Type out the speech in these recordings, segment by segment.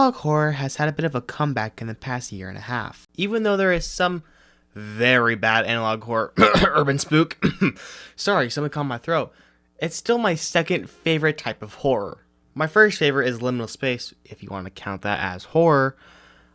Analog horror has had a bit of a comeback in the past year and a half. Even though there is some very bad analog horror, urban spook, sorry, something caught my throat, it's still my second favorite type of horror. My first favorite is Liminal Space, if you want to count that as horror.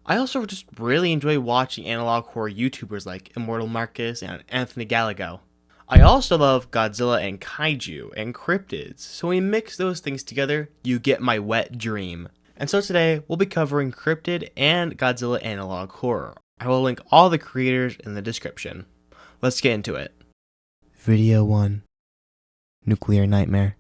I also just really enjoy watching analog horror YouTubers like Immortal Marcus and Anthony Gallego. I also love Godzilla and kaiju and cryptids, so when you mix those things together, you get my wet dream. And so today, we'll be covering cryptid and Godzilla analog horror. I will link all the creators in the description. Let's get into it. Video 1. Nuclear Nightmare.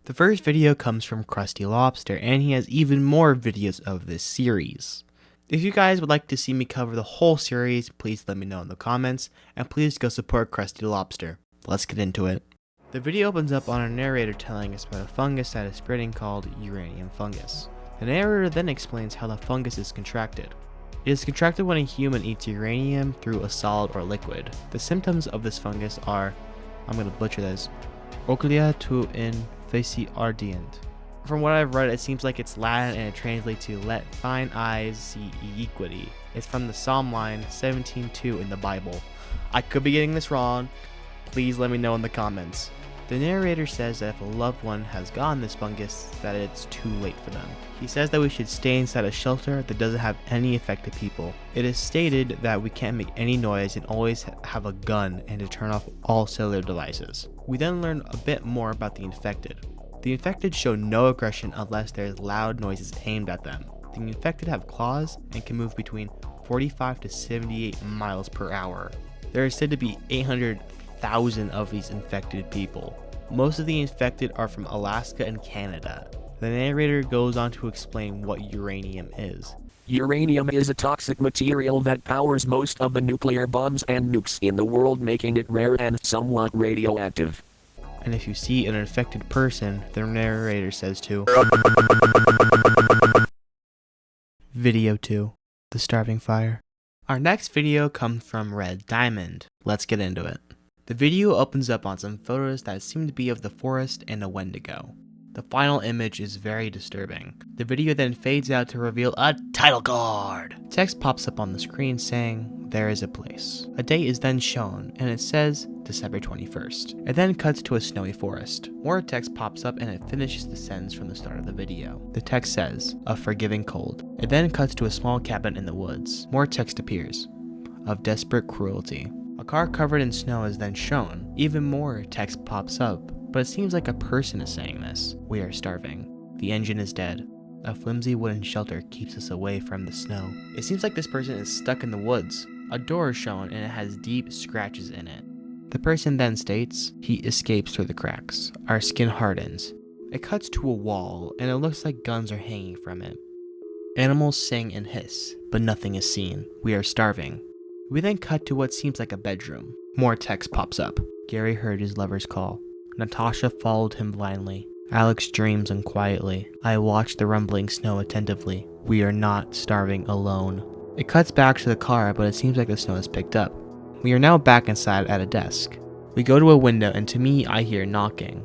The first video comes from Krusty Lobster, and he has even more videos of this series. If you guys would like to see me cover the whole series, please let me know in the comments, and please go support Krusty Lobster. Let's get into it. The video opens up on a narrator telling us about a fungus that is spreading called uranium fungus. The narrator then explains how the fungus is contracted. It is contracted when a human eats uranium through a solid or liquid. The symptoms of this fungus are, I'm going to butcher this, oclia tu in facie ardient. From what I've read, it seems like it's Latin and it translates to let thine eyes see iniquity. It's from the Psalm line 17:2 in the Bible. I could be getting this wrong. Please let me know in the comments. The narrator says that if a loved one has gotten this fungus, that it's too late for them. He says that we should stay inside a shelter that doesn't have any affected people. It is stated that we can't make any noise and always have a gun and to turn off all cellular devices. We then learn a bit more about the infected. The infected show no aggression unless there is loud noises aimed at them. The infected have claws and can move between 45 to 78 miles per hour. There is said to be 800,000 of these infected people. Most of the infected are from Alaska and Canada. The narrator goes on to explain what uranium is. Uranium is a toxic material that powers most of the nuclear bombs and nukes in the world, making it rare and somewhat radioactive. And if you see an infected person, the narrator says to. Video 2. The Starving Fire. Our next video comes from Red Diamond. Let's get into it. The video opens up on some photos that seem to be of the forest and a Wendigo. The final image is very disturbing. The video then fades out to reveal a title card. Text pops up on the screen saying, there is a place. A date is then shown, and it says December 21st. It then cuts to a snowy forest. More text pops up and it finishes the sentence from the start of the video. The text says, a forgiving cold. It then cuts to a small cabin in the woods. More text appears, of desperate cruelty. A car covered in snow is then shown. Even more text pops up, but it seems like a person is saying this. We are starving. The engine is dead. A flimsy wooden shelter keeps us away from the snow. It seems like this person is stuck in the woods. A door is shown and it has deep scratches in it. The person then states, heat escapes through the cracks. Our skin hardens. It cuts to a wall and it looks like guns are hanging from it. Animals sing and hiss, but nothing is seen. We are starving. We then cut to what seems like a bedroom. More text pops up. Gary heard his lover's call. Natasha followed him blindly. Alex dreams unquietly. I watch the rumbling snow attentively. We are not starving alone. It cuts back to the car, but it seems like the snow has picked up. We are now back inside at a desk. We go to a window, and to me, I hear knocking.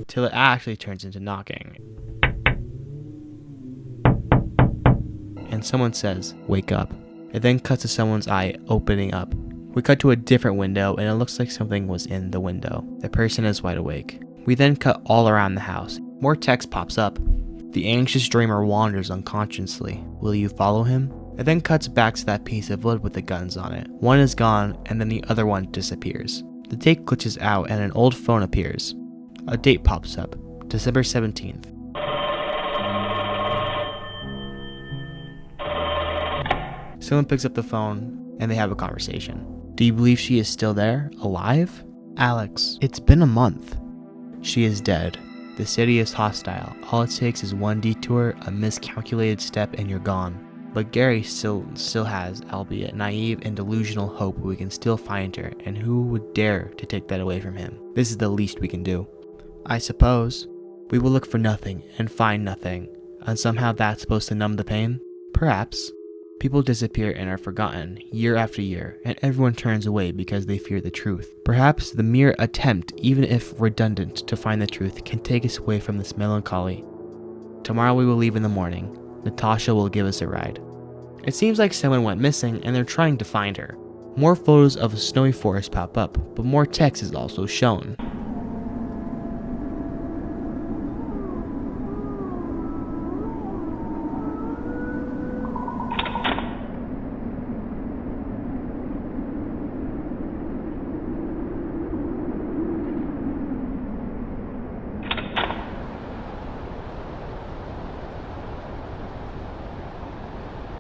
Till it actually turns into knocking. And someone says, wake up. It then cuts to someone's eye opening up. We cut to a different window and it looks like something was in the window. The person is wide awake. We then cut all around the house. More text pops up. The anxious dreamer wanders unconsciously. Will you follow him? It then cuts back to that piece of wood with the guns on it. One is gone and then the other one disappears. The tape glitches out and an old phone appears. A date pops up. December 17th. Someone picks up the phone, and they have a conversation. Do you believe she is still there? Alive? Alex, it's been a month. She is dead. The city is hostile. All it takes is one detour, a miscalculated step, and you're gone. But Gary still has, albeit naive and delusional, hope we can still find her, and who would dare to take that away from him? This is the least we can do. I suppose. We will look for nothing, and find nothing. And somehow that's supposed to numb the pain? Perhaps. People disappear and are forgotten year after year, and everyone turns away because they fear the truth. Perhaps the mere attempt, even if redundant, to find the truth can take us away from this melancholy. Tomorrow we will leave in the morning. Natasha will give us a ride. It seems like someone went missing and they're trying to find her. More photos of a snowy forest pop up, but more text is also shown.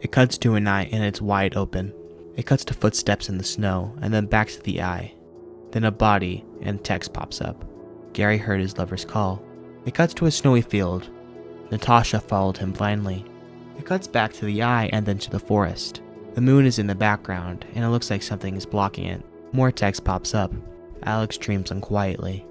It cuts to an eye and it's wide open. It cuts to footsteps in the snow and then back to the eye. Then a body and text pops up. Gary heard his lover's call. It cuts to a snowy field. Natasha followed him blindly. It cuts back to the eye and then to the forest. The moon is in the background and it looks like something is blocking it. More text pops up. Alex dreams unquietly.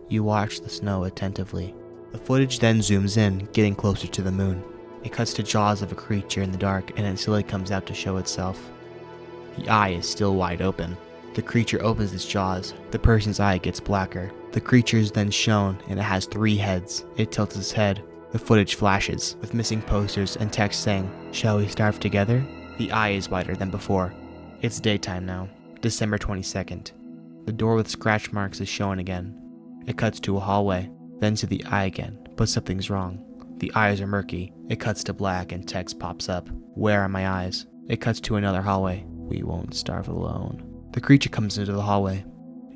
You watch the snow attentively. The footage then zooms in, getting closer to the moon. It cuts to jaws of a creature in the dark and it slowly comes out to show itself. The eye is still wide open. The creature opens its jaws. The person's eye gets blacker. The creature is then shown and it has 3 heads. It tilts its head. The footage flashes with missing posters and text saying, "Shall we starve together?" The eye is wider than before. It's daytime now, December 22nd. The door with scratch marks is shown again. It cuts to a hallway, then to the eye again, but something's wrong. The eyes are murky. It cuts to black and text pops up. Where are my eyes? It cuts to another hallway. We won't starve alone. The creature comes into the hallway.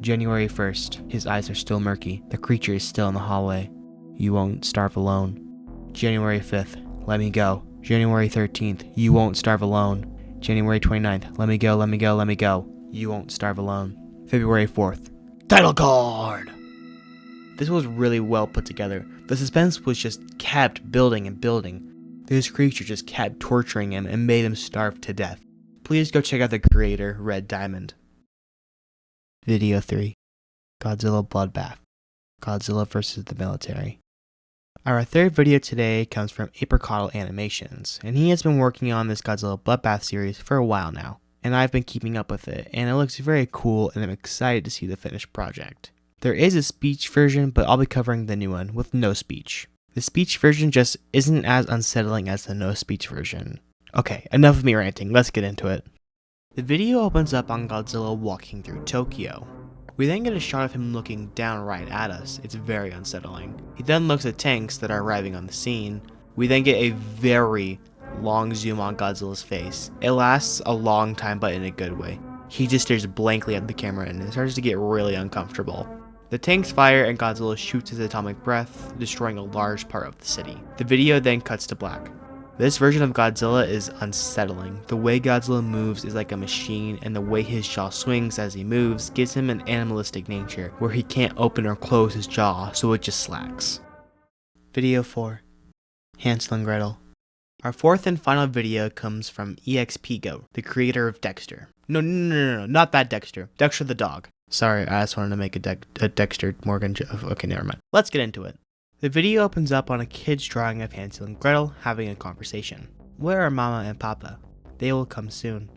January 1st. His eyes are still murky. The creature is still in the hallway. You won't starve alone. January 5th. Let me go. January 13th. You won't starve alone. January 29th. Let me go, let me go, let me go. You won't starve alone. February 4th. Title card! This was really well put together. The suspense was just kept building and building. This creature just kept torturing him and made him starve to death. Please go check out the creator, Red Diamond. Video 3. Godzilla Bloodbath. Godzilla vs. the military. Our third video today comes from Apricottle Animations, and he has been working on this Godzilla Bloodbath series for a while now, and I've been keeping up with it, and it looks very cool and I'm excited to see the finished project. There is a speech version, but I'll be covering the new one with no speech. The speech version just isn't as unsettling as the no speech version. Okay, enough of me ranting, let's get into it. The video opens up on Godzilla walking through Tokyo. We then get a shot of him looking down right at us. It's very unsettling. He then looks at tanks that are arriving on the scene. We then get a very long zoom on Godzilla's face. It lasts a long time, but in a good way. He just stares blankly at the camera and it starts to get really uncomfortable. The tanks fire and Godzilla shoots his atomic breath, destroying a large part of the city. The video then cuts to black. This version of Godzilla is unsettling. The way Godzilla moves is like a machine, and the way his jaw swings as he moves gives him an animalistic nature, where he can't open or close his jaw, so it just slacks. Video 4. Hansel and Gretel. Our fourth and final video comes from EXPGO, the creator of Dexter. No, not that Dexter. Dexter the dog. Sorry, I just wanted to make a Dexter Morgan joke. Okay, never mind. Let's get into it. The video opens up on a kid's drawing of Hansel and Gretel having a conversation. Where are Mama and Papa? They will come soon.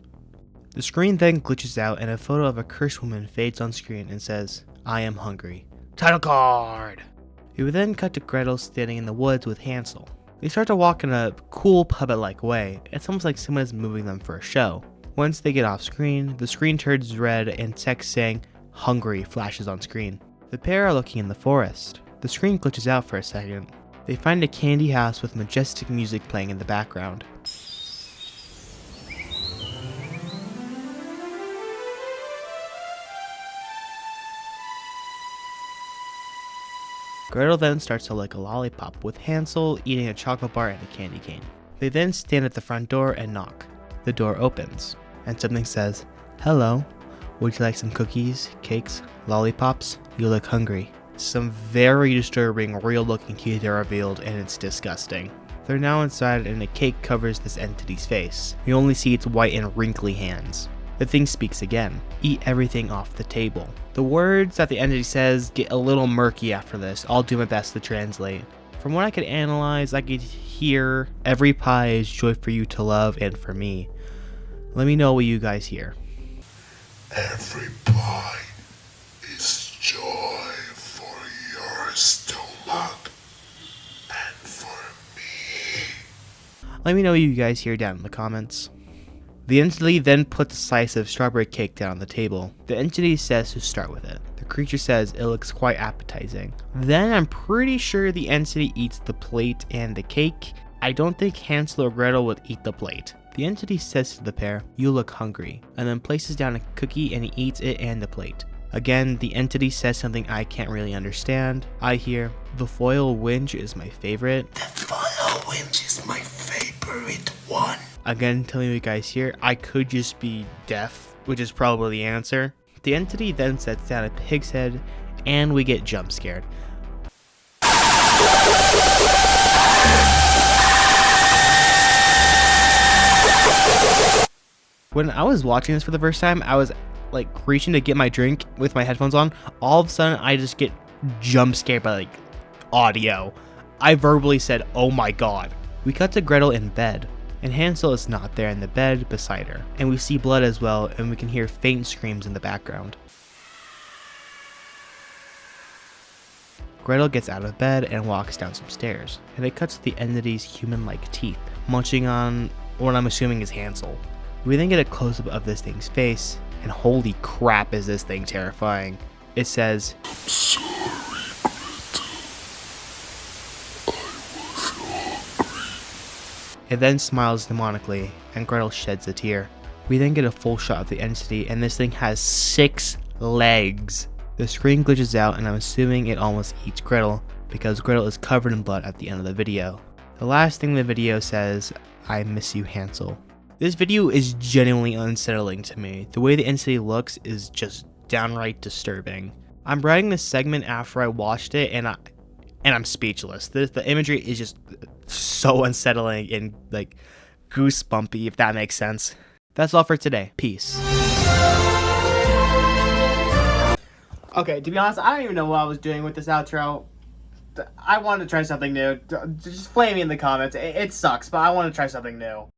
The screen then glitches out and a photo of a cursed woman fades on screen and says, I am hungry. Title card! We would then cut to Gretel standing in the woods with Hansel. They start to walk in a cool puppet-like way. It's almost like someone is moving them for a show. Once they get off screen, the screen turns red and text saying, Hungry flashes on screen. The pair are looking in the forest. The screen glitches out for a second. They find a candy house with majestic music playing in the background. Gretel then starts to lick a lollipop, with Hansel eating a chocolate bar and a candy cane. They then stand at the front door and knock. The door opens, and something says, Hello, would you like some cookies, cakes, lollipops? You look hungry. Some very disturbing, real-looking teeth are revealed, and it's disgusting. They're now inside, and a cake covers this entity's face. We only see its white and wrinkly hands. The thing speaks again. Eat everything off the table. The words that the entity says get a little murky after this. I'll do my best to translate. From what I could analyze, I could hear, every pie is joy for you to love and for me. Let me know what you guys hear. Every bite is joy for your stomach and for me. Let me know what you guys hear down in the comments. The entity then puts a slice of strawberry cake down on the table. The entity says to start with it. The creature says it looks quite appetizing. Then I'm pretty sure the entity eats the plate and the cake. I don't think Hansel or Gretel would eat the plate. The entity says to the pair, "You look hungry," and then places down a cookie and he eats it and the plate. Again, the entity says something I can't really understand. I hear, "The foil winch is my favorite." The foil winch is my favorite one. Again, telling you guys here, I could just be deaf, which is probably the answer. The entity then sets down a pig's head and we get jump scared. When I was watching this for the first time, I was like reaching to get my drink with my headphones on. All of a sudden, I just get jump scared by like audio. I verbally said, "Oh my god." We cut to Gretel in bed, and Hansel is not there in the bed beside her. And we see blood as well, and we can hear faint screams in the background. Gretel gets out of bed and walks down some stairs, and it cuts to the entity's human-like teeth, munching on what I'm assuming is Hansel. We then get a close-up of this thing's face, and holy crap is this thing terrifying. It says, I'm sorry, Gretel. I was hungry. It then smiles demonically, and Gretel sheds a tear. We then get a full shot of the entity, and this thing has 6 legs. The screen glitches out, and I'm assuming it almost eats Gretel, because Gretel is covered in blood at the end of the video. The last thing the video says, "I miss you, Hansel." This video is genuinely unsettling to me. The way the entity looks is just downright disturbing. I'm writing this segment after I watched it, and I'm speechless. The imagery is just so unsettling and like goosebumpy, if that makes sense. That's all for today. Peace. Okay, to be honest, I don't even know what I was doing with this outro. I wanted to try something new. Just flame me in the comments. It sucks, but I want to try something new.